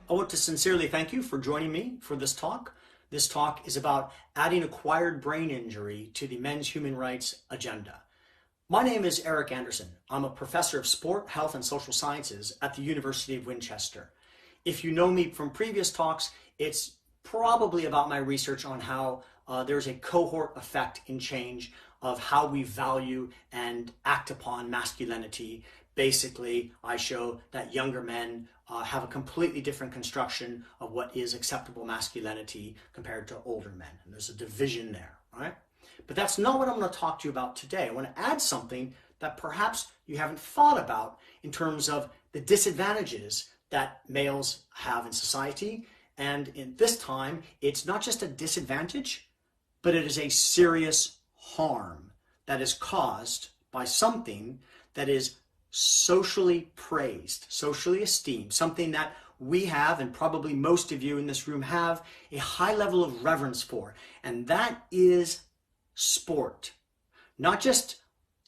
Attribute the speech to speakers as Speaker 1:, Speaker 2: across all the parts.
Speaker 1: I want to sincerely thank you for joining me for this talk. This talk is about adding acquired brain injury to the men's human rights agenda. My name is Eric Anderson. I'm a professor of sport, health, and social sciences at the University of Winchester. If you know me from previous talks, it's probably about my research on how there's a cohort effect in change of how we value and act upon masculinity. Basically, I show that younger men have a completely different construction of what is acceptable masculinity compared to older men. And there's a division there, right? But that's not what I'm going to talk to you about today. I want to add something that perhaps you haven't thought about in terms of the disadvantages that males have in society. And in this time, it's not just a disadvantage, but it is a serious harm that is caused by something that is socially praised, socially esteemed, something that we have, and probably most of you in this room have, a high level of reverence for, and that is sport. Not just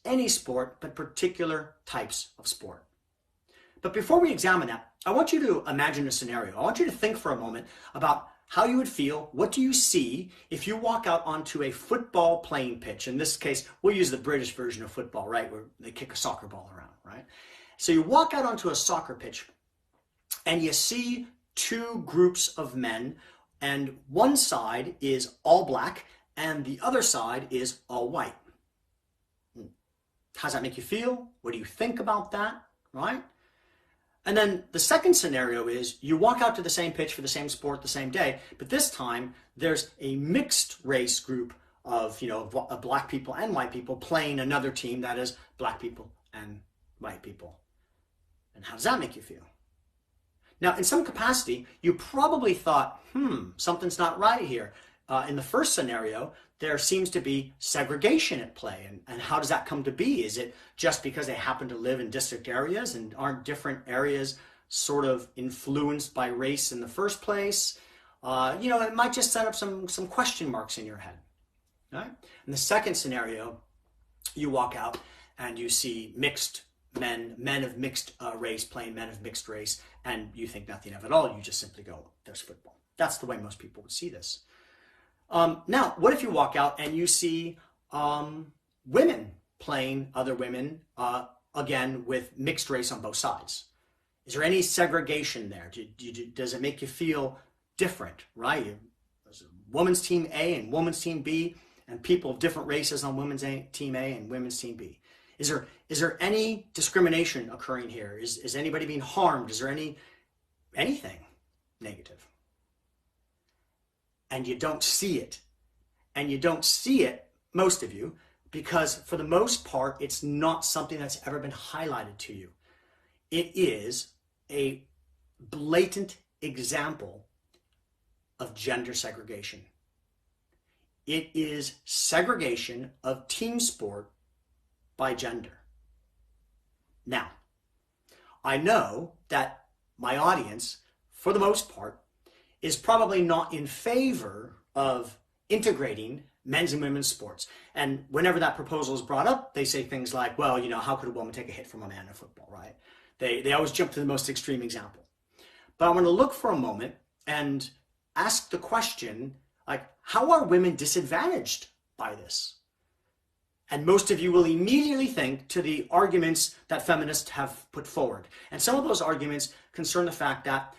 Speaker 1: any sport, but particular types of sport. But before we examine that, I want you to imagine a scenario. I want you to think for a moment about how you would feel, what do you see if you walk out onto a football playing pitch. In this case, we'll use the British version of football, right, where they kick a soccer ball around, right? So you walk out onto a soccer pitch and you see two groups of men, and one side is all black and the other side is all white. How does that make you feel? What do you think about that, right? And then the second scenario is you walk out to the same pitch for the same sport the same day, but this time there's a mixed race group of, black people and white people playing another team that is black people and white people. And how does that make you feel? Now, in some capacity, you probably thought, something's not right here. In the first scenario, there seems to be segregation at play. And how does that come to be? Is it just because they happen to live in district areas, and aren't different areas sort of influenced by race in the first place? It might just set up some question marks in your head. Right? In the second scenario, you walk out and you see mixed men of mixed race playing men of mixed race, and you think nothing of it all. You just simply go, there's football. That's the way most people would see this. Now, what if you walk out and you see women playing other women, again, with mixed race on both sides? Is there any segregation there? Does it make you feel different, right? There's a women's team A and women's team B, and people of different races on women's team A and women's team B. Is there any discrimination occurring here? Is anybody being harmed? Is there anything negative? And you don't see it. And you don't see it, most of you, because for the most part, it's not something that's ever been highlighted to you. It is a blatant example of gender segregation. It is segregation of team sport by gender. Now, I know that my audience, for the most part, is probably not in favor of integrating men's and women's sports. And whenever that proposal is brought up, they say things like, well, how could a woman take a hit from a man in football, right? They always jump to the most extreme example. But I want to look for a moment and ask the question, like, how are women disadvantaged by this? And most of you will immediately think to the arguments that feminists have put forward. And some of those arguments concern the fact that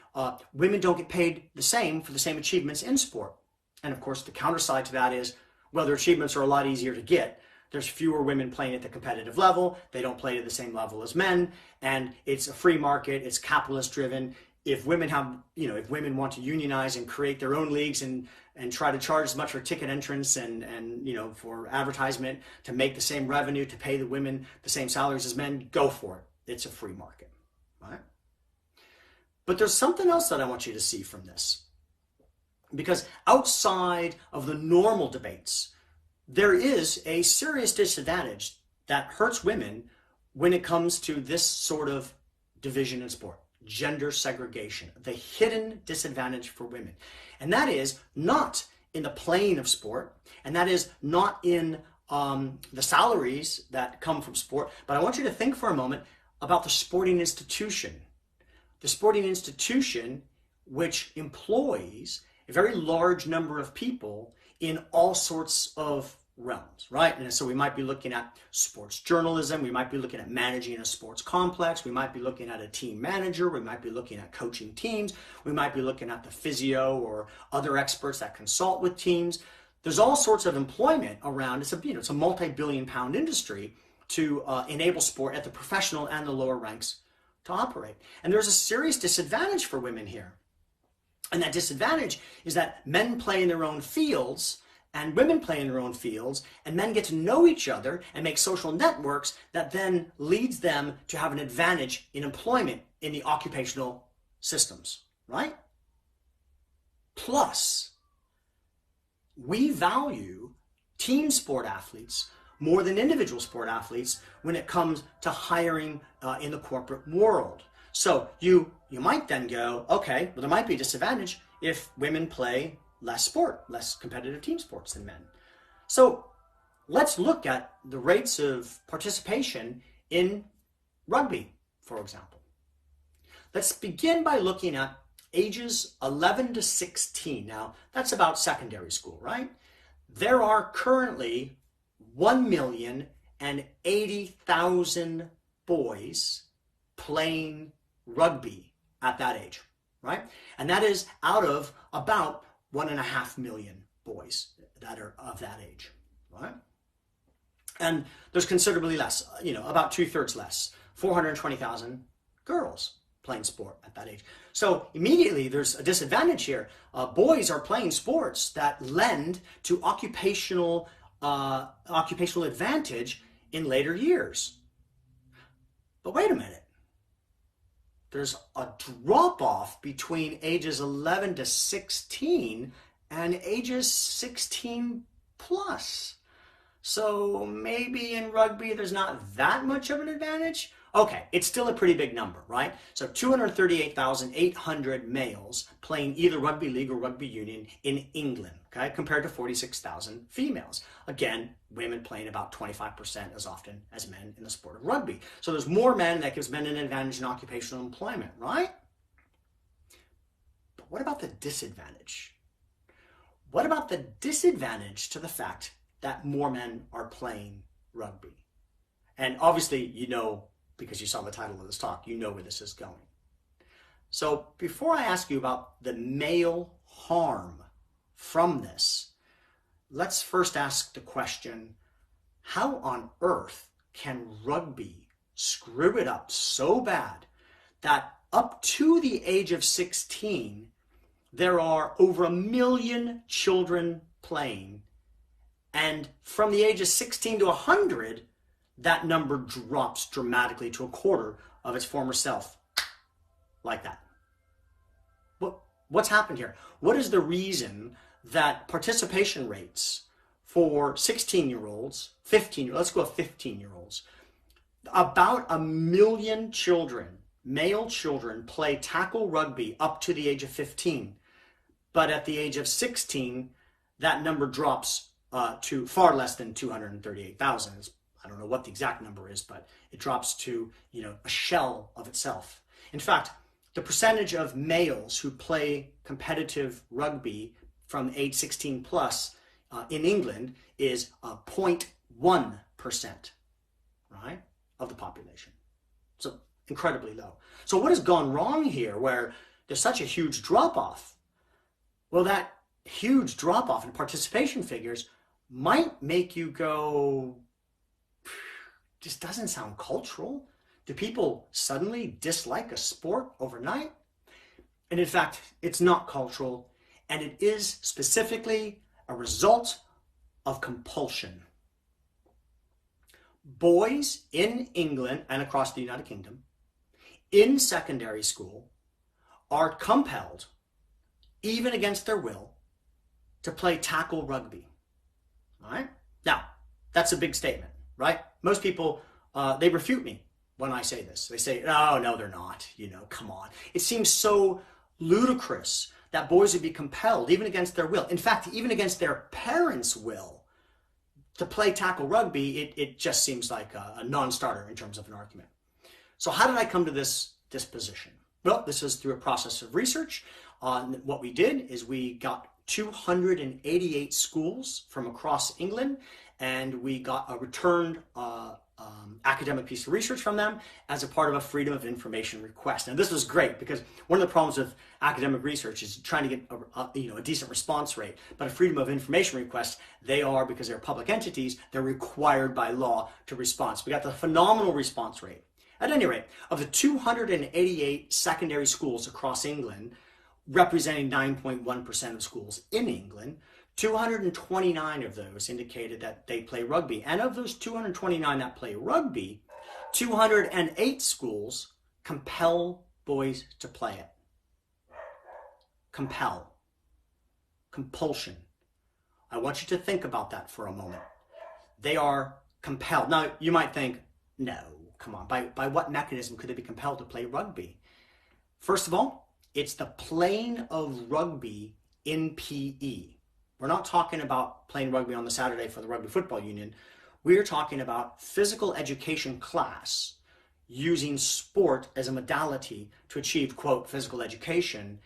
Speaker 1: women don't get paid the same for the same achievements in sport. And of course, the counterside to that is, well, their achievements are a lot easier to get. There's fewer women playing at the competitive level. They don't play at the same level as men. And it's a free market. It's capitalist driven. If women if women want to unionize and create their own leagues and try to charge as much for ticket entrance and for advertisement to make the same revenue, to pay the women the same salaries as men, go for it. It's a free market, right? But there's something else that I want you to see from this. Because outside of the normal debates, there is a serious disadvantage that hurts women when it comes to this sort of division in sport. Gender segregation, the hidden disadvantage for women. And that is not in the playing of sport, and that is not in the salaries that come from sport, but I want you to think for a moment about the sporting institution. The sporting institution which employs a very large number of people in all sorts of realms, right? And so we might be looking at sports journalism, we might be looking at managing a sports complex, we might be looking at a team manager, we might be looking at coaching teams, we might be looking at the physio or other experts that consult with teams. There's all sorts of employment around. It's a multi-billion pound industry to enable sport at the professional and the lower ranks to operate. And there's a serious disadvantage for women here. And that disadvantage is that men play in their own fields and women play in their own fields, and men get to know each other and make social networks that then leads them to have an advantage in employment in the occupational systems, right? Plus, we value team sport athletes more than individual sport athletes when it comes to hiring in the corporate world. So you might then go, okay, well, there might be a disadvantage if women play less competitive team sports than men. So let's look at the rates of participation in rugby, for example. Let's begin by looking at ages 11 to 16. Now, that's about secondary school, right? There are currently 1,080,000 boys playing rugby at that age, right? And that is out of about 1.5 million boys that are of that age, right? And there's considerably less, about 2/3 less, 420,000 girls playing sport at that age. So immediately there's a disadvantage here. Boys are playing sports that lend to occupational advantage in later years. But wait a minute. There's a drop-off between ages 11 to 16 and ages 16 plus. So maybe in rugby there's not that much of an advantage. Okay, it's still a pretty big number, right? So 238,800 males playing either rugby league or rugby union in England, okay, compared to 46,000 females. Again, women playing about 25% as often as men in the sport of rugby. So there's more men, that gives men an advantage in occupational employment, right? But what about the disadvantage? What about the disadvantage to the fact that more men are playing rugby? And obviously, because you saw the title of this talk, you know where this is going. So before I ask you about the male harm from this, let's first ask the question, how on earth can rugby screw it up so bad that up to the age of 16, there are over 1 million children playing, and from the age of 16 to 100, that number drops dramatically to 1/4 of its former self, like that. What's happened here? What is the reason that participation rates for 16-year-olds, let's go with 15-year-olds, about 1 million children, male children, play tackle rugby up to the age of 15, but at the age of 16, that number drops to far less than 238,000. I don't know what the exact number is, but it drops to, a shell of itself. In fact, the percentage of males who play competitive rugby from age 16 plus in England is 0.1%, right, of the population. So incredibly low. So what has gone wrong here where there's such a huge drop-off? Well, that huge drop-off in participation figures might make you go, this doesn't sound cultural. Do people suddenly dislike a sport overnight? And in fact, it's not cultural, and it is specifically a result of compulsion. Boys in England and across the United Kingdom in secondary school are compelled, even against their will, to play tackle rugby. All right? Now, that's a big statement, right? Most people, they refute me when I say this. They say, oh, no, they're not. Come on. It seems so ludicrous that boys would be compelled, even against their will. In fact, even against their parents' will, to play tackle rugby. It just seems like a non-starter in terms of an argument. So how did I come to this position? Well, this is through a process of research. What we did is we got 288 schools from across England, and we got a returned academic piece of research from them as a part of a Freedom of Information request. Now, this was great because one of the problems with academic research is trying to get a decent response rate. But a Freedom of Information request, because they're public entities, they're required by law to respond. So we got the phenomenal response rate. At any rate, of the 288 secondary schools across England, representing 9.1% of schools in England, 229 of those indicated that they play rugby. And of those 229 that play rugby, 208 schools compel boys to play it. Compel. Compulsion. I want you to think about that for a moment. They are compelled. Now, you might think, no, come on, by what mechanism could they be compelled to play rugby? First of all, it's the playing of rugby in PE. We're not talking about playing rugby on the Saturday for the Rugby Football Union. We're talking about physical education class using sport as a modality to achieve, quote, physical education,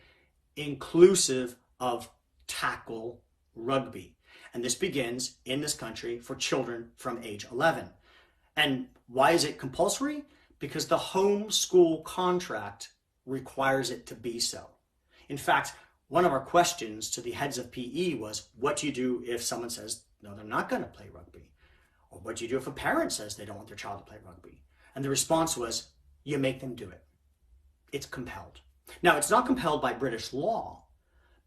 Speaker 1: inclusive of tackle rugby. And this begins in this country for children from age 11. And why is it compulsory? Because the home school contract requires it to be so. In fact, one of our questions to the heads of PE was, what do you do if someone says, no, they're not going to play rugby? Or what do you do if a parent says they don't want their child to play rugby? And the response was, you make them do it. It's compelled. Now, it's not compelled by British law,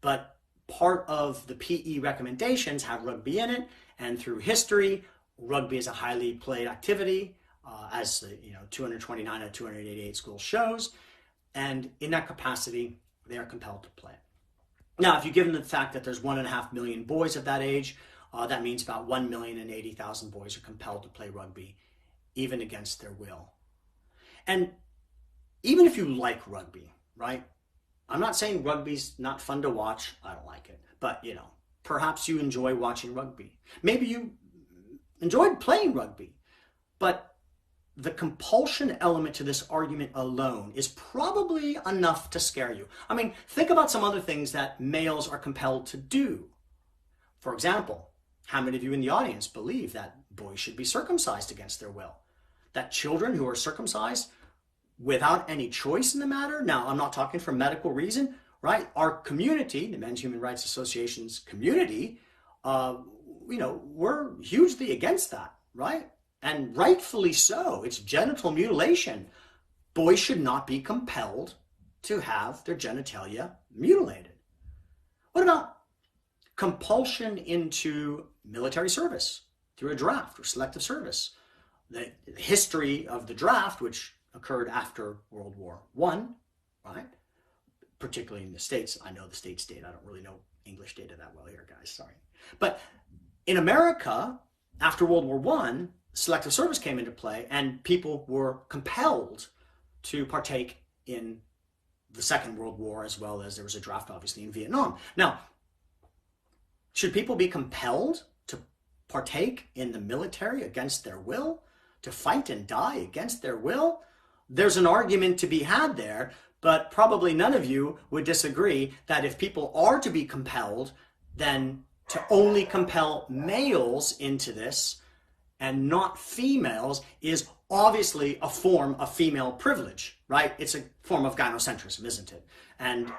Speaker 1: but part of the PE recommendations have rugby in it, and through history, rugby is a highly played activity, as 229 out of 288 schools shows, and in that capacity, they are compelled to play it. Now, if you give them the fact that there's 1.5 million boys of that age, that means about 1,080,000 boys are compelled to play rugby, even against their will. And even if you like rugby, right? I'm not saying rugby's not fun to watch. I don't like it. But, perhaps you enjoy watching rugby. Maybe you enjoyed playing rugby. But the compulsion element to this argument alone is probably enough to scare you. I mean, think about some other things that males are compelled to do. For example, how many of you in the audience believe that boys should be circumcised against their will? That children who are circumcised without any choice in the matter? Now, I'm not talking for medical reason, right? Our community, the Men's Human Rights Association's community, we're hugely against that, right? And rightfully so. It's genital mutilation. Boys should not be compelled to have their genitalia mutilated. What about compulsion into military service through a draft or selective service? The history of the draft, which occurred after World War I, right? Particularly in the States. I know the States data. I don't really know English data that well here, guys. Sorry. But in America, after World War I, selective service came into play, and people were compelled to partake in the Second World War, as well as there was a draft, obviously, in Vietnam. Now, should people be compelled to partake in the military against their will, to fight and die against their will? There's an argument to be had there, but probably none of you would disagree that if people are to be compelled, then to only compel males into this and not females is obviously a form of female privilege, right? It's a form of gynocentrism, isn't it? And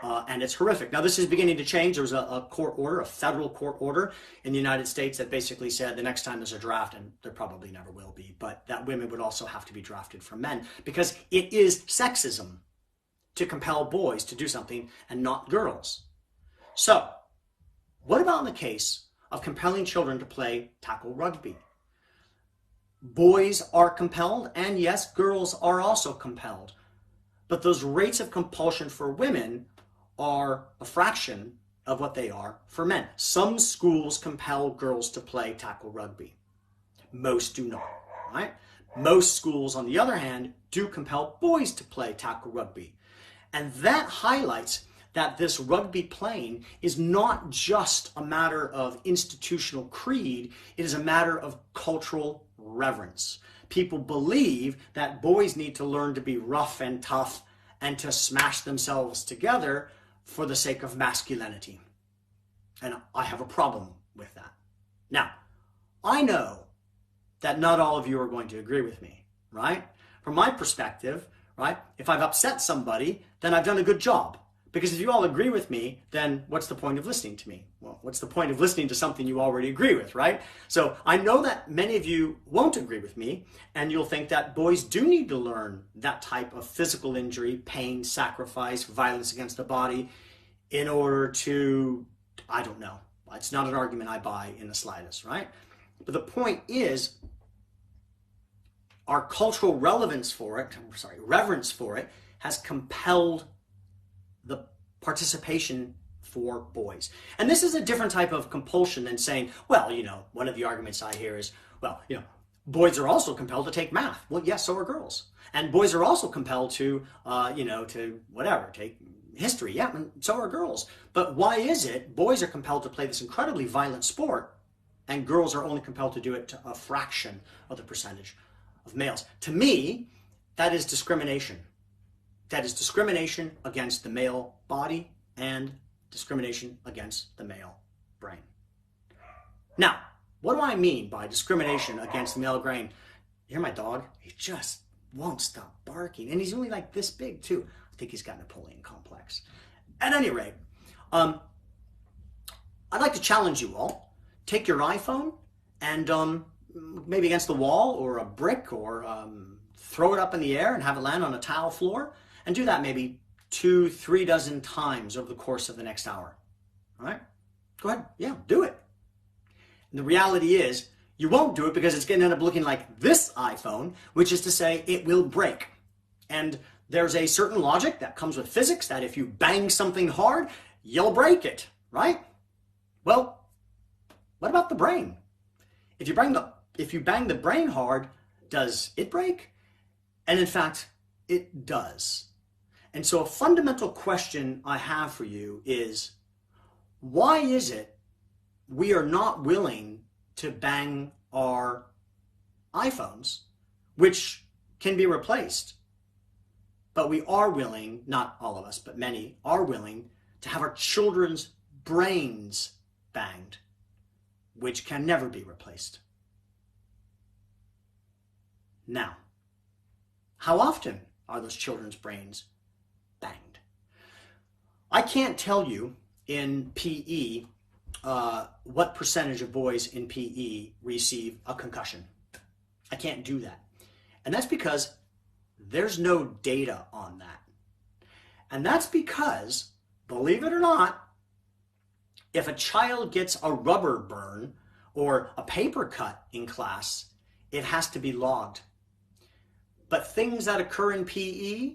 Speaker 1: it's horrific. Now, this is beginning to change. There was a court order, a federal court order in the United States that basically said the next time there's a draft, and there probably never will be, but that women would also have to be drafted from men, because it is sexism to compel boys to do something and not girls. So, what about in the case of compelling children to play tackle rugby? Boys are compelled, and yes, girls are also compelled. But those rates of compulsion for women are a fraction of what they are for men. Some schools compel girls to play tackle rugby. Most do not, right? Most schools, on the other hand, do compel boys to play tackle rugby. And that highlights that this rugby playing is not just a matter of institutional creed, it is a matter of cultural reverence. People believe that boys need to learn to be rough and tough and to smash themselves together for the sake of masculinity. And I have a problem with that. Now, I know that not all of you are going to agree with me, right? From my perspective, right, if I've upset somebody, then I've done a good job. Because if you all agree with me, then what's the point of listening to me? Well, what's the point of listening to something you already agree with, right? So I know that many of you won't agree with me, and you'll think that boys do need to learn that type of physical injury, pain, sacrifice, violence against the body in order to, I don't know. It's not an argument I buy in the slightest, right? But the point is, our cultural reverence for it has compelled the participation for boys. And this is a different type of compulsion than saying, well, one of the arguments I hear is, well, boys are also compelled to take math. Well, yes, so are girls. And boys are also compelled to, take history. Yeah, and so are girls. But why is it boys are compelled to play this incredibly violent sport and girls are only compelled to do it to a fraction of the percentage of males? To me, that is discrimination. That is discrimination against the male body and discrimination against the male brain. Now, what do I mean by discrimination against the male brain? You hear my dog? He just won't stop barking. And he's only like this big too. I think he's got a Napoleon complex. At any rate, I'd like to challenge you all. Take your iPhone and maybe against the wall or a brick or throw it up in the air and have it land on a tile floor. And do that maybe 2-3 dozen times over the course of the next hour. All right? Go ahead. Yeah, do it. And the reality is, you won't do it because it's going to end up looking like this iPhone, which is to say it will break. And there's a certain logic that comes with physics that if you bang something hard, you'll break it, right? Well, what about the brain? If you bang the brain hard, does it break? And in fact, it does. And so a fundamental question I have for you is, why is it we are not willing to bang our iPhones, which can be replaced, but we are willing, not all of us, but many are willing to have our children's brains banged, which can never be replaced? Now, how often are those children's brains banged? I can't tell you in PE what percentage of boys in PE receive a concussion. I can't do that. And that's because there's no data on that. And that's because, believe it or not, if a child gets a rubber burn or a paper cut in class, it has to be logged. But things that occur in PE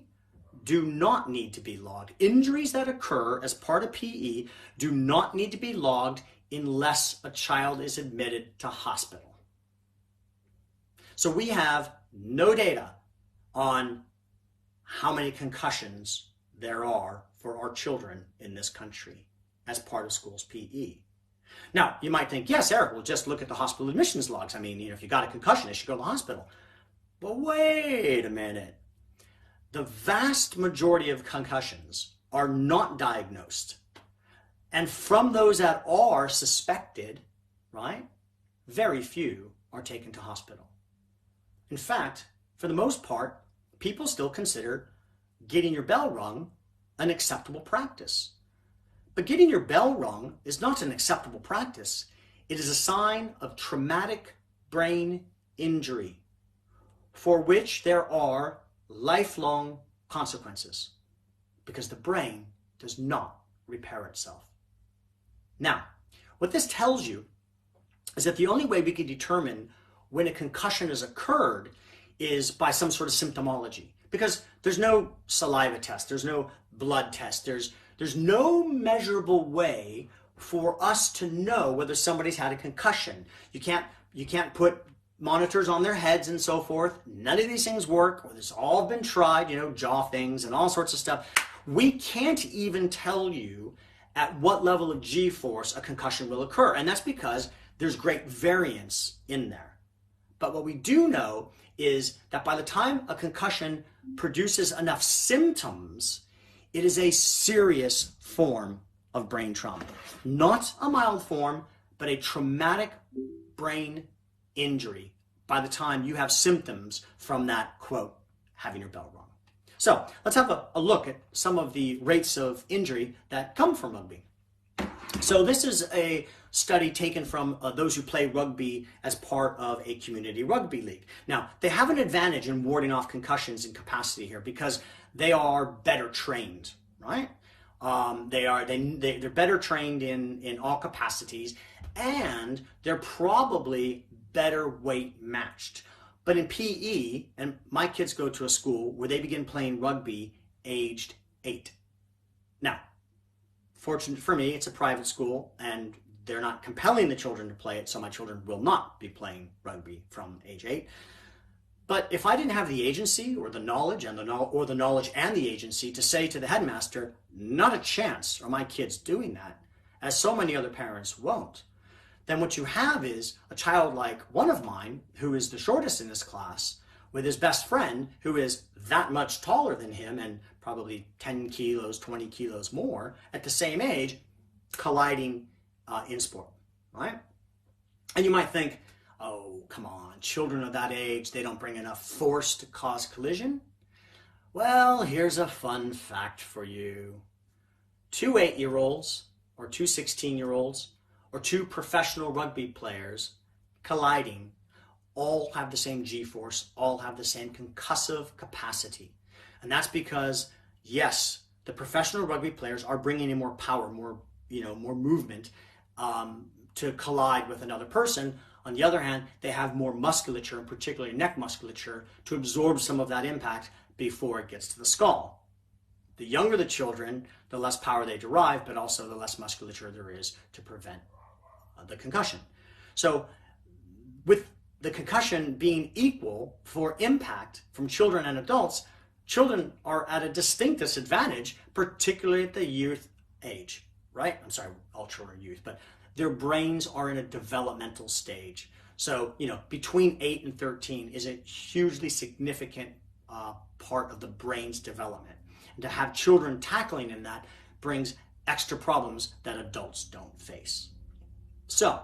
Speaker 1: do not need to be logged. Injuries that occur as part of PE do not need to be logged unless a child is admitted to hospital. So we have no data on how many concussions there are for our children in this country as part of school's PE. Now, you might think, yes, Eric, we'll just look at the hospital admissions logs. I mean, if you got a concussion, you should go to the hospital. But wait a minute. The vast majority of concussions are not diagnosed. And from those that are suspected, right, very few are taken to hospital. In fact, for the most part, people still consider getting your bell rung an acceptable practice. But getting your bell rung is not an acceptable practice. It is a sign of traumatic brain injury for which there are lifelong consequences because the brain does not repair itself. Now, what this tells you is that the only way we can determine when a concussion has occurred is by some sort of symptomology, because there's no saliva test, there's no blood test, there's no measurable way for us to know whether somebody's had a concussion. You can't put monitors on their heads and so forth. None of these things work, or it's all been tried, jaw things and all sorts of stuff. We can't even tell you at what level of G-force a concussion will occur, and that's because there's great variance in there. But what we do know is that by the time a concussion produces enough symptoms, it is a serious form of brain trauma. Not a mild form, but a traumatic brain injury by the time you have symptoms from that, quote, having your bell rung. So let's have a look at some of the rates of injury that come from rugby. So this is a study taken from those who play rugby as part of a community rugby league. Now, they have an advantage in warding off concussions and capacity here because they are better trained, right? They're better trained in all capacities, and they're probably better weight matched. But in PE, and my kids go to a school where they begin playing rugby aged 8. Now, fortunate for me, it's a private school and they're not compelling the children to play it, so my children will not be playing rugby from age 8. But if I didn't have the agency or the knowledge and the agency to say to the headmaster, not a chance are my kids doing that, as so many other parents won't, then what you have is a child like one of mine, who is the shortest in this class, with his best friend, who is that much taller than him and probably 10 kilos, 20 kilos more at the same age, colliding in sport, right? And you might think, oh, come on, children of that age, they don't bring enough force to cause collision. Well, here's a fun fact for you. 2 8-year-olds or 2 16-year-olds or 2 professional rugby players colliding all have the same G-force, all have the same concussive capacity. And that's because, yes, the professional rugby players are bringing in more power, more movement to collide with another person. On the other hand, they have more musculature, and particularly neck musculature, to absorb some of that impact before it gets to the skull. The younger the children, the less power they derive, but also the less musculature there is to prevent the concussion. So with the concussion being equal for impact from children and adults, children are at a distinct disadvantage, particularly at the youth age, right? I'm sorry, all children are youth, but their brains are in a developmental stage. So, between 8 and 13 is a hugely significant part of the brain's development. And to have children tackling in that brings extra problems that adults don't face. So,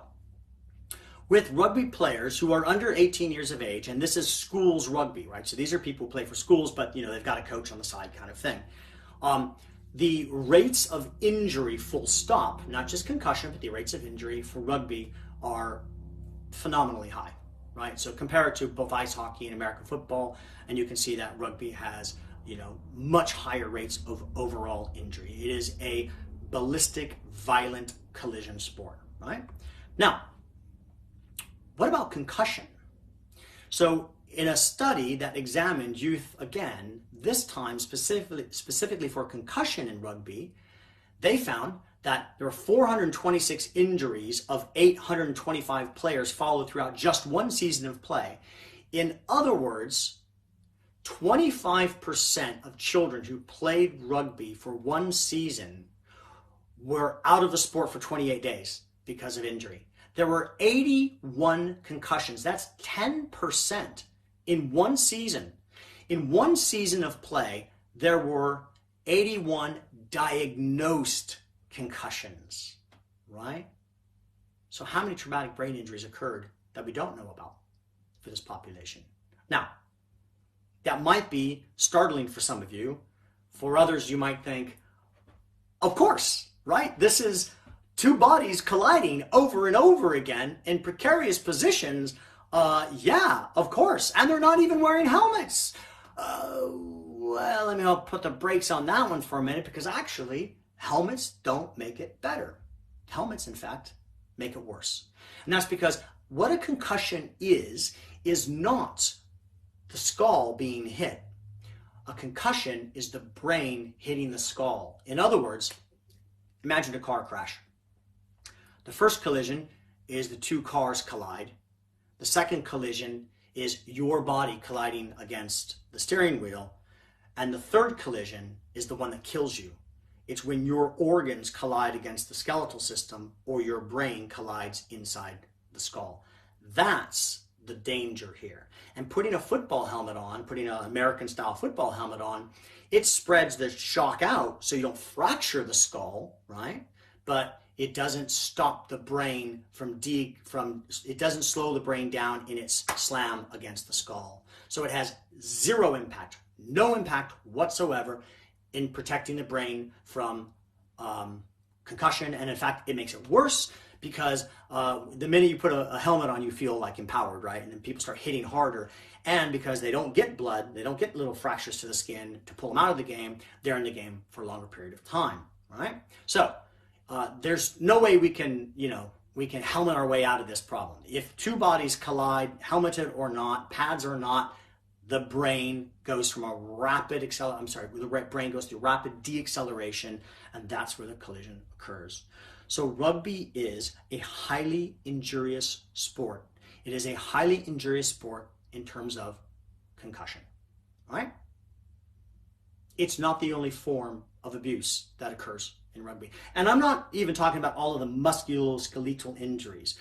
Speaker 1: with rugby players who are under 18 years of age, and this is schools rugby, right? So these are people who play for schools, but they've got a coach on the side kind of thing. The rates of injury, full stop, not just concussion, but the rates of injury for rugby are phenomenally high, right? So compare it to both ice hockey and American football, and you can see that rugby has, much higher rates of overall injury. It is a ballistic, violent collision sport, right? Now, what about concussion? So in a study that examined youth again, this time specifically for concussion in rugby, they found that there were 426 injuries of 825 players followed throughout just one season of play. In other words, 25% of children who played rugby for one season were out of the sport for 28 days because of injury. There were 81 concussions. That's 10% in one season. In one season of play, there were 81 diagnosed concussions, right? So how many traumatic brain injuries occurred that we don't know about for this population? Now, that might be startling for some of you. For others, you might think, of course, right? This is 2 bodies colliding over and over again in precarious positions. Yeah, of course. And they're not even wearing helmets. Well, let me put the brakes on that one for a minute, because actually, helmets don't make it better. Helmets, in fact, make it worse. And that's because what a concussion is not the skull being hit. A concussion is the brain hitting the skull. In other words, imagine a car crash. The first collision is the 2 cars collide. The second collision is your body colliding against the steering wheel. And the third collision is the one that kills you. It's when your organs collide against the skeletal system or your brain collides inside the skull. That's the danger here. And putting a football helmet on, putting an American style football helmet on, it spreads the shock out so you don't fracture the skull, right? But it doesn't stop the brain it doesn't slow the brain down in its slam against the skull. So it has zero impact, no impact whatsoever in protecting the brain from concussion. And in fact, it makes it worse because the minute you put a helmet on, you feel like empowered, right? And then people start hitting harder. And because they don't get blood, they don't get little fractures to the skin to pull them out of the game, they're in the game for a longer period of time, right? So there's no way we can helmet our way out of this problem. If two bodies collide, helmeted or not, pads or not, the brain goes from a rapid the brain goes through rapid deacceleration, and that's where the collision occurs. So rugby is a highly injurious sport. It is a highly injurious sport in terms of concussion, right? It's not the only form of abuse that occurs in rugby. And I'm not even talking about all of the musculoskeletal injuries.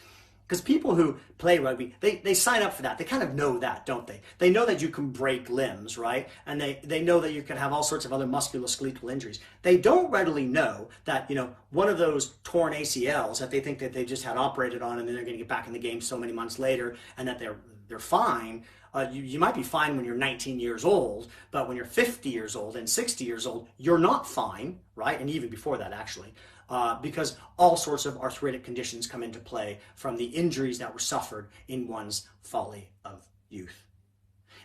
Speaker 1: Because people who play rugby, they sign up for that. They kind of know that, don't they? They know that you can break limbs, right? And they know that you can have all sorts of other musculoskeletal injuries. They don't readily know that, one of those torn ACLs that they think that they just had operated on and then they're going to get back in the game so many months later and that they're fine. You might be fine when you're 19 years old, but when you're 50 years old and 60 years old, you're not fine, right? And even before that, actually. Because all sorts of arthritic conditions come into play from the injuries that were suffered in one's folly of youth.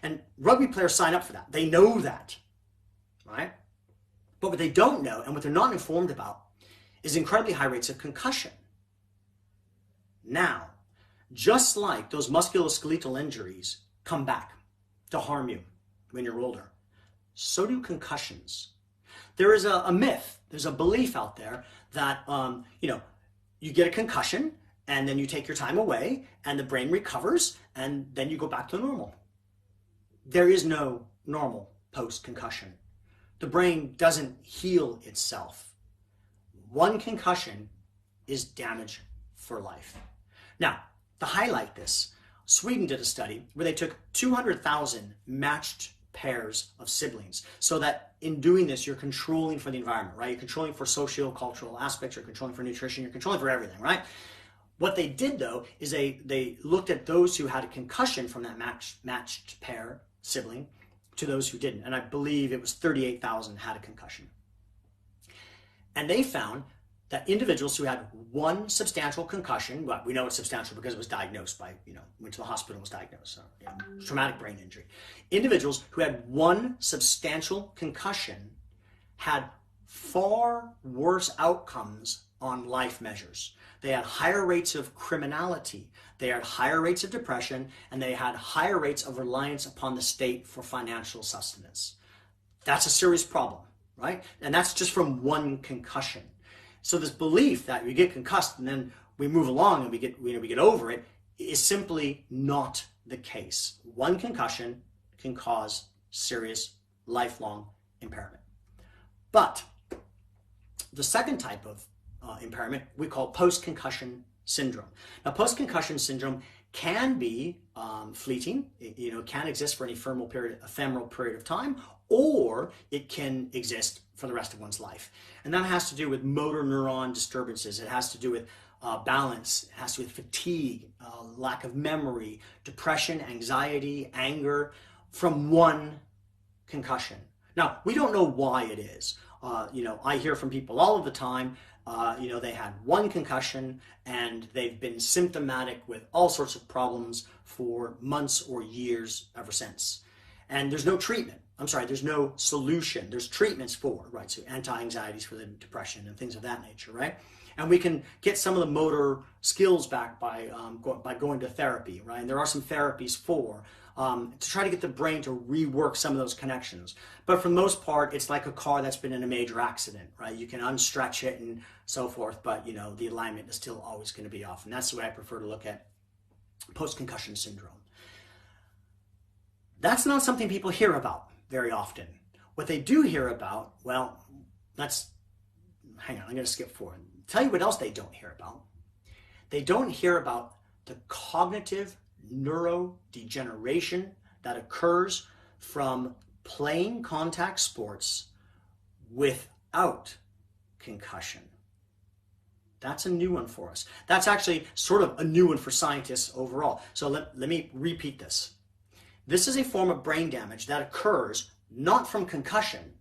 Speaker 1: And rugby players sign up for that. They know that, right? But what they don't know and what they're not informed about is incredibly high rates of concussion. Now, just like those musculoskeletal injuries come back to harm you when you're older, so do concussions. There is a myth, there's a belief out there that, you get a concussion and then you take your time away and the brain recovers and then you go back to normal. There is no normal post-concussion. The brain doesn't heal itself. One concussion is damage for life. Now, to highlight this, Sweden did a study where they took 200,000 matched pairs of siblings, so that in doing this, you're controlling for the environment, right? You're controlling for socio-cultural aspects, you're controlling for nutrition, you're controlling for everything, right? What they did, though, is they looked at those who had a concussion from that matched pair sibling to those who didn't. And I believe it was 38,000 had a concussion. And they found that individuals who had one substantial concussion, well, we know it's substantial because it was diagnosed by, went to the hospital and was diagnosed, so, traumatic brain injury. Individuals who had one substantial concussion had far worse outcomes on life measures. They had higher rates of criminality, they had higher rates of depression, and they had higher rates of reliance upon the state for financial sustenance. That's a serious problem, right? And that's just from one concussion. So this belief that we get concussed and then we move along and we get over it is simply not the case. One concussion can cause serious lifelong impairment. But the second type of impairment we call post-concussion syndrome. Now, post-concussion syndrome can be fleeting. It can exist for an ephemeral period of time, or it can exist for the rest of one's life. And that has to do with motor neuron disturbances. It has to do with balance. It has to do with fatigue, lack of memory, depression, anxiety, anger from one concussion. Now, we don't know why it is. I hear from people all of the time, they had one concussion and they've been symptomatic with all sorts of problems for months or years ever since. And there's no treatment. There's no solution. There's treatments for, right? So anti-anxieties for the depression and things of that nature, right? And we can get some of the motor skills back by going to therapy, right? And there are some therapies to try to get the brain to rework some of those connections. But for the most part, it's like a car that's been in a major accident, right? You can unstretch it and so forth, but the alignment is still always going to be off. And that's the way I prefer to look at post-concussion syndrome. That's not something people hear about very often. What they do hear about, hang on, I'm going to skip forward. Tell you what else they don't hear about. They don't hear about the cognitive neurodegeneration that occurs from playing contact sports without concussion. That's a new one for us. That's actually sort of a new one for scientists overall. So let me repeat this. This is a form of brain damage that occurs not from concussion,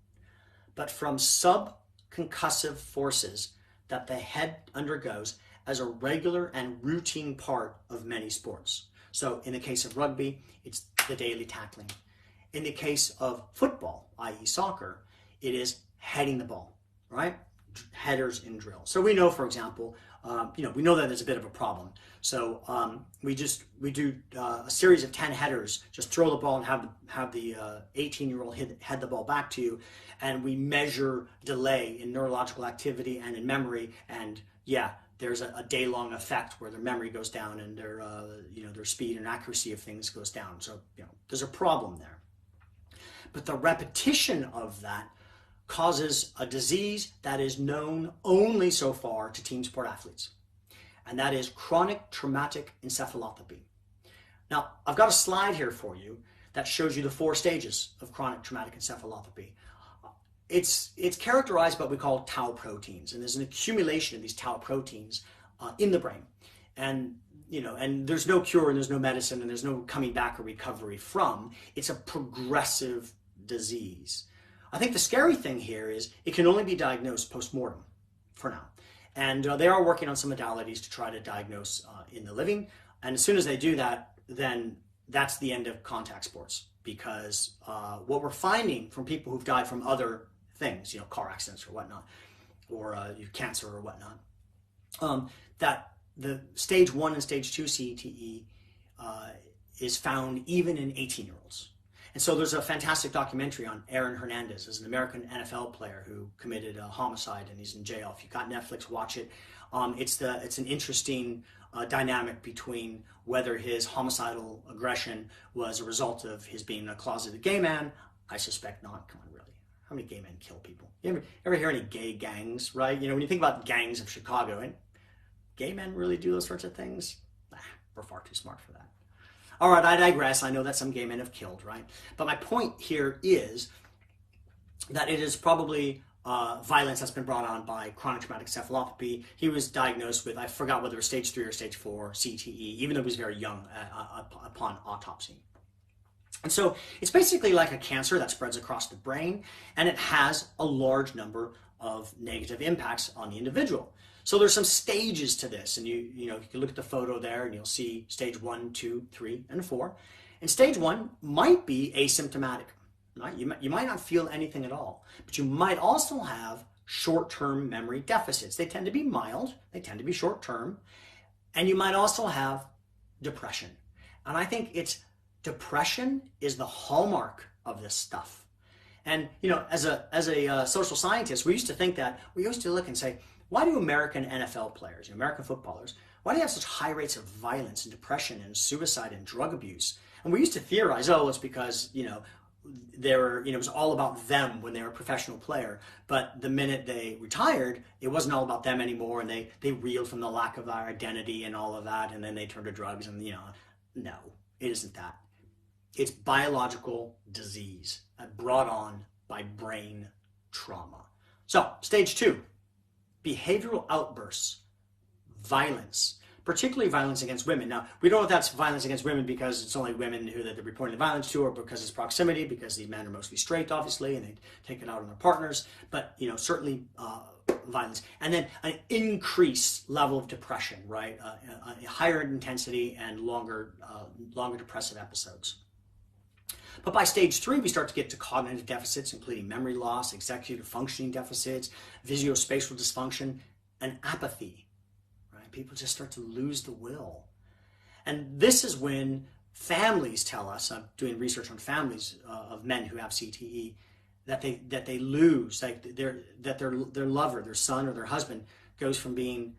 Speaker 1: but from subconcussive forces that the head undergoes as a regular and routine part of many sports. So in the case of rugby, it's the daily tackling. In the case of football, i.e. soccer, it is heading the ball, right? Headers in drill. So we know, for example, we know that there's a bit of a problem. So we do a series of 10 headers, just throw the ball and have the 18-year-old head the ball back to you, and we measure delay in neurological activity and in memory, and yeah, there's a day-long effect where their memory goes down and their speed and accuracy of things goes down. So there's a problem there. But the repetition of that causes a disease that is known only so far to team sport athletes, and that is chronic traumatic encephalopathy. Now, I've got a slide here for you that shows you the 4 stages of chronic traumatic encephalopathy. It's characterized by what we call tau proteins, and there's an accumulation of these tau proteins in the brain, and there's no cure and there's no medicine and there's no coming back or recovery from. It's a progressive disease. I think the scary thing here is it can only be diagnosed post-mortem for now. And they are working on some modalities to try to diagnose in the living. And as soon as they do that, then that's the end of contact sports. Because what we're finding from people who've died from other things, car accidents or whatnot, or cancer or whatnot, that the stage 1 and stage 2 CTE is found even in 18-year-olds. And so there's a fantastic documentary on Aaron Hernandez, as an American NFL player who committed a homicide and he's in jail. If you've got Netflix, watch it. It's an interesting dynamic between whether his homicidal aggression was a result of his being a closeted gay man. I suspect not. Come on, really. How many gay men kill people? You ever hear any gay gangs, right? When you think about gangs of Chicago, and gay men really do those sorts of things? We're far too smart for that. All right, I digress. I know that some gay men have killed, right? But my point here is that it is probably violence that's been brought on by chronic traumatic encephalopathy. He was diagnosed with, I forgot whether it was stage 3 or stage 4 CTE, even though he was very young upon autopsy. And so it's basically like a cancer that spreads across the brain, and it has a large number of negative impacts on the individual. So there's some stages to this, and you can look at the photo there and you'll see stage 1, 2, 3, and 4. And stage 1 might be asymptomatic, right? You might not feel anything at all, but you might also have short-term memory deficits. They tend to be mild, they tend to be short-term, and you might also have depression. And I think depression is the hallmark of this stuff. And as a social scientist, we used to look and say, why do American NFL players, American footballers, why do they have such high rates of violence and depression and suicide and drug abuse? And we used to theorize, it's because, it was all about them when they were a professional player. But the minute they retired, it wasn't all about them anymore, and they reeled from the lack of their identity and all of that, and then they turned to drugs, and no, it isn't that. It's biological disease brought on by brain trauma. So, stage 2. Behavioral outbursts, violence, particularly violence against women. Now, we don't know if that's violence against women because it's only women who they're reporting the violence to, or because it's proximity, because the men are mostly straight, obviously, and they take it out on their partners. But, certainly violence. And then an increased level of depression, right? A higher intensity and longer depressive episodes. But by stage 3, we start to get to cognitive deficits, including memory loss, executive functioning deficits, visuospatial dysfunction, and apathy. Right? People just start to lose the will. And this is when families tell us, I'm doing research on families of men who have CTE, that they lose, like their lover, their son or their husband goes from being,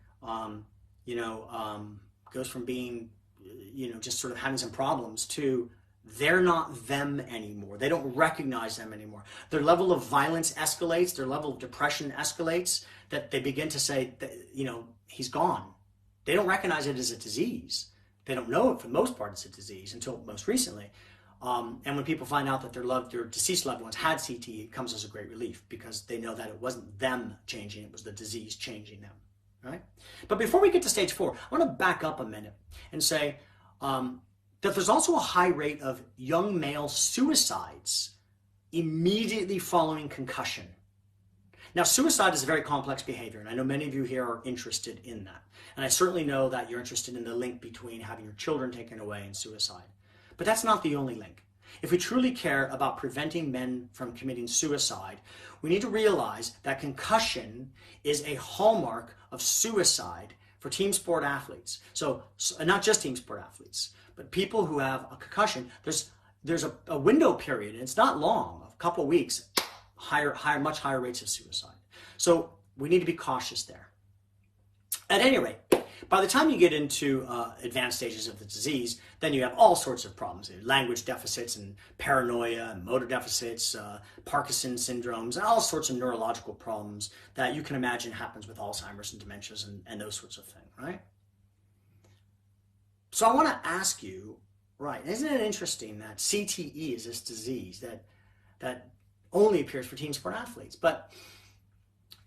Speaker 1: just sort of having some problems to they're not them anymore. They don't recognize them anymore. Their level of violence escalates, their level of depression escalates, that they begin to say that, he's gone. They don't recognize it as a disease. They don't know it for the most part it's a disease until most recently. And when people find out that their deceased loved ones had CTE, it comes as a great relief because they know that it wasn't them changing, it was the disease changing them. Right? But before we get to stage 4, I want to back up a minute and say that there's also a high rate of young male suicides immediately following concussion. Now, suicide is a very complex behavior, and I know many of you here are interested in that. And I certainly know that you're interested in the link between having your children taken away and suicide. But that's not the only link. If we truly care about preventing men from committing suicide, we need to realize that concussion is a hallmark of suicide for team sport athletes. So not just team sport athletes, but people who have a concussion. There's a window period, and it's not long, a couple of weeks, much higher rates of suicide. So we need to be cautious there. At any rate, by the time you get into advanced stages of the disease, then you have all sorts of problems. Language deficits and paranoia and motor deficits, Parkinson's syndromes, and all sorts of neurological problems that you can imagine happens with Alzheimer's and dementias and those sorts of things, right? So I want to ask you, right, isn't it interesting that CTE is this disease that only appears for team sport athletes? But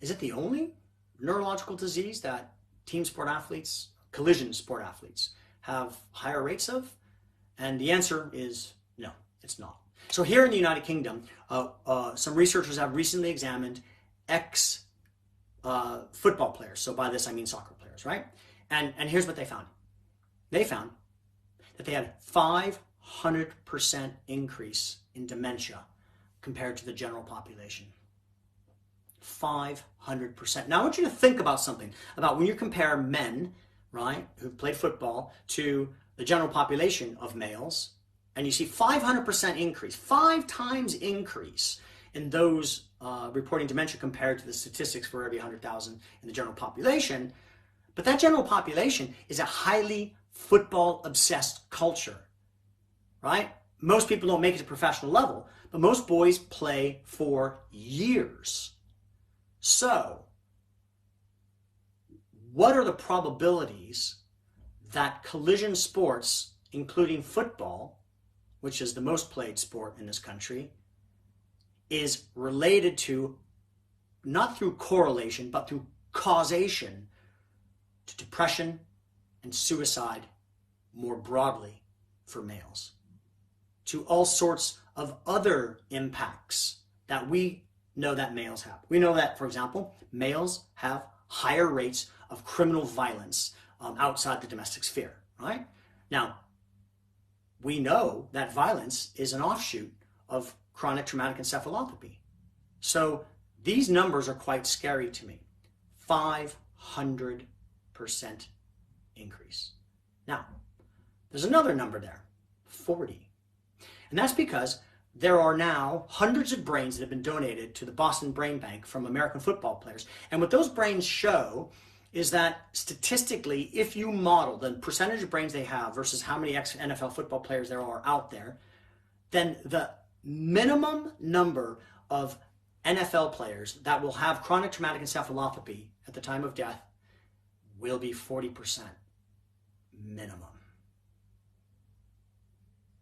Speaker 1: is it the only neurological disease that team sport athletes, collision sport athletes, have higher rates of? And the answer is no, it's not. So here in the United Kingdom, some researchers have recently examined ex-football players. So by this I mean soccer players, right? And here's what they found. They found that they had 500% increase in dementia compared to the general population. 500%. Now I want you to think about something, about when you compare men, right, who've played football to the general population of males, and you see 500% increase, 5 times increase in those reporting dementia compared to the statistics for every 100,000 in the general population. But that general population is a highly football-obsessed culture, right? Most people don't make it to professional level, but most boys play for years. So, what are the probabilities that collision sports, including football, which is the most played sport in this country, is related to, not through correlation, but through causation, to depression and suicide more broadly for males, to all sorts of other impacts that we know that males have. We know that, for example, males have higher rates of criminal violence outside the domestic sphere, right? Now, we know that violence is an offshoot of chronic traumatic encephalopathy. So these numbers are quite scary to me. 500% increase. Now, there's another number there, 40. And that's because there are now hundreds of brains that have been donated to the Boston Brain Bank from American football players. And what those brains show is that statistically, if you model the percentage of brains they have versus how many ex-NFL football players there are out there, then the minimum number of NFL players that will have chronic traumatic encephalopathy at the time of death will be 40% minimum.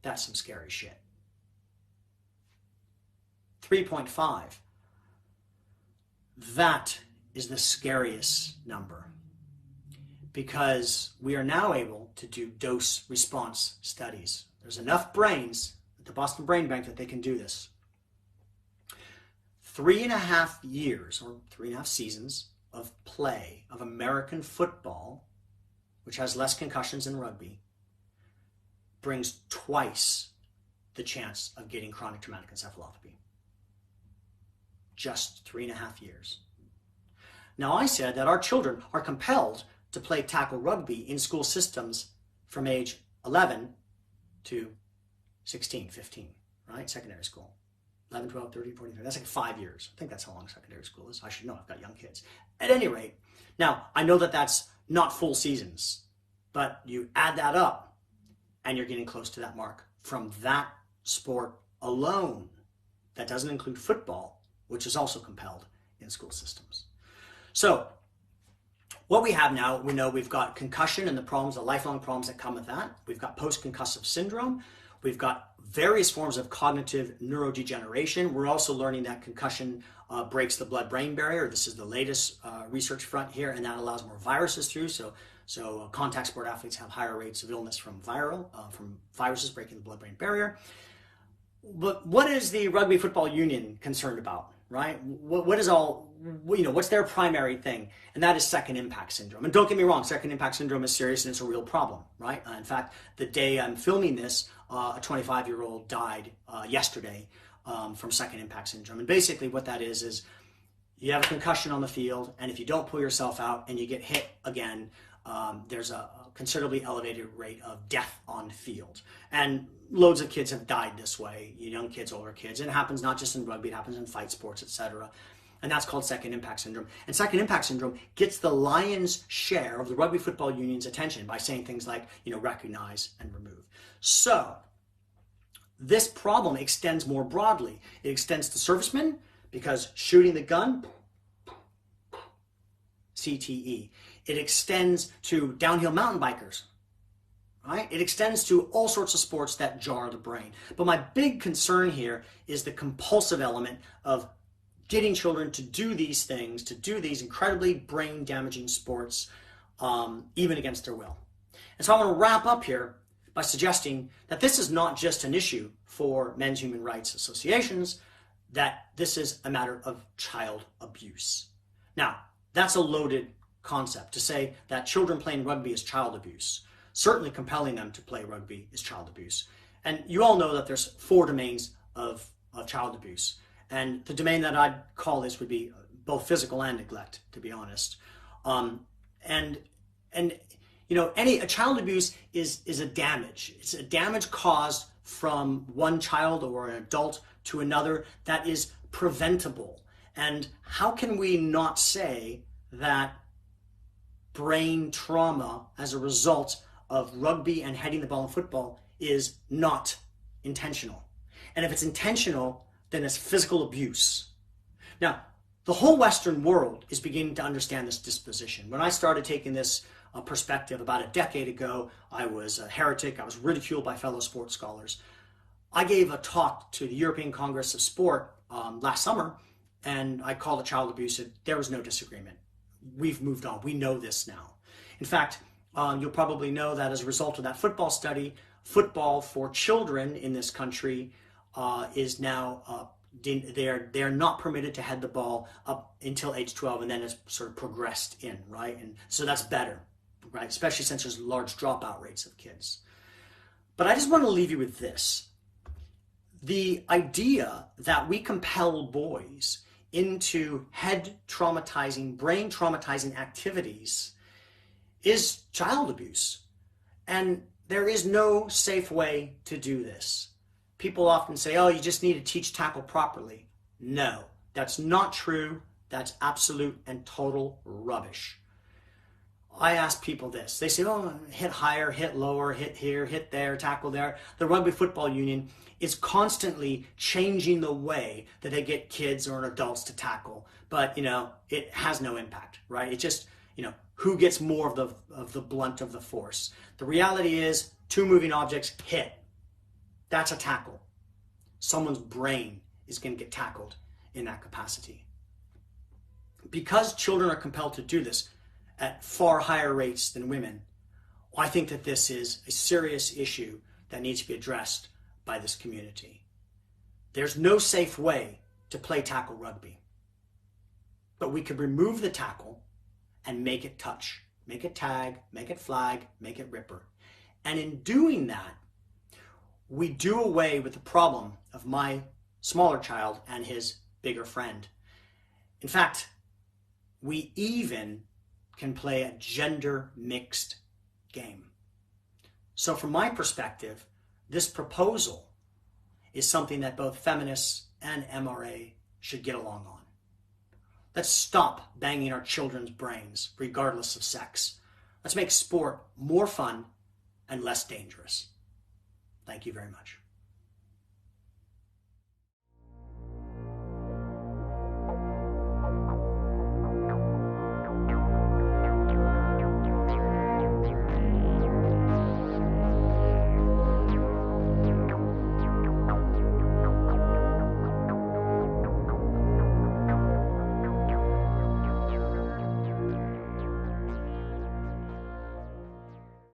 Speaker 1: That's some scary shit. 3.5. That is the scariest number, because we are now able to do dose response studies. There's enough brains at the Boston Brain Bank that they can do this. 3.5 years or 3.5 seasons of play of American football, which has less concussions than rugby, brings twice the chance of getting chronic traumatic encephalopathy. Just 3.5 years. Now, I said that our children are compelled to play tackle rugby in school systems from age 11 to 16, 15, right? Secondary school. 11, 12, 13, 14, that's like 5 years. I think that's how long secondary school is. I should know, I've got young kids. At any rate, now, I know that that's not full seasons, but you add that up and you're getting close to that mark from that sport alone. That doesn't include football, which is also compelled in school systems. So What we have now, we know we've got concussion and the problems, the lifelong problems that come with that. We've got post-concussive syndrome. We've got various forms of cognitive neurodegeneration. We're also learning that concussion breaks the blood-brain barrier. This is the latest research front here, and that allows more viruses through. So contact sport athletes have higher rates of illness from viruses breaking the blood-brain barrier. But what is the Rugby Football Union concerned about, right? What's their primary thing? And that is second impact syndrome. And don't get me wrong, second impact syndrome is serious and it's a real problem, right? In fact, the day I'm filming this, a 25-year-old died yesterday from second impact syndrome. And basically what that is you have a concussion on the field, and if you don't pull yourself out and you get hit again, there's a considerably elevated rate of death on field. And loads of kids have died this way, young kids, older kids. And it happens not just in rugby, it happens in fight sports, etc. And that's called second impact syndrome. And second impact syndrome gets the lion's share of the Rugby Football Union's attention by saying things like, recognize and remove. So this problem extends more broadly. It extends to servicemen because shooting the gun, CTE. It extends to downhill mountain bikers, right? It extends to all sorts of sports that jar the brain. But my big concern here is the compulsive element of getting children to do these things, to do these incredibly brain-damaging sports, even against their will. And so I want to wrap up here by suggesting that this is not just an issue for men's human rights associations, that this is a matter of child abuse. Now, that's a loaded concept to say that children playing rugby is child abuse. Certainly compelling them to play rugby is child abuse. And you all know that there's 4 domains of child abuse. And the domain that I'd call this would be both physical and neglect, to be honest. A child abuse is a damage. It's a damage caused from one child or an adult to another that is preventable. And how can we not say that brain trauma as a result of rugby and heading the ball in football is not intentional? And if it's intentional, then it's physical abuse. Now, the whole Western world is beginning to understand this disposition. When I started taking this perspective about a decade ago, I was a heretic. I was ridiculed by fellow sports scholars. I gave a talk to the European Congress of Sport last summer, and I called it child abuse. There was no disagreement. We've moved on. We know this now. In fact, you'll probably know that as a result of that football study, football for children in this country is now they're not permitted to head the ball up until age 12, and then it's sort of progressed in, right? And so that's better, right? Especially since there's large dropout rates of kids. But I just want to leave you with this. The idea that we compel boys into head traumatizing, brain traumatizing activities is child abuse. And there is no safe way to do this. People often say, oh, you just need to teach tackle properly. No, that's not true. That's absolute and total rubbish. I ask people this. They say, oh, hit higher, hit lower, hit here, hit there, tackle there. The Rugby Football Union is constantly changing the way that they get kids or adults to tackle. But, it has no impact, right? It just, who gets more of the blunt of the force? The reality is 2 moving objects hit. That's a tackle. Someone's brain is going to get tackled in that capacity. Because children are compelled to do this at far higher rates than women, I think that this is a serious issue that needs to be addressed by this community. There's no safe way to play tackle rugby. But we could remove the tackle and make it touch, make it tag, make it flag, make it ripper. And in doing that, we do away with the problem of my smaller child and his bigger friend. In fact, we even can play a gender mixed game. So from my perspective, this proposal is something that both feminists and MRA should get along on. Let's stop banging our children's brains regardless of sex. Let's make sport more fun and less dangerous. Thank you very much.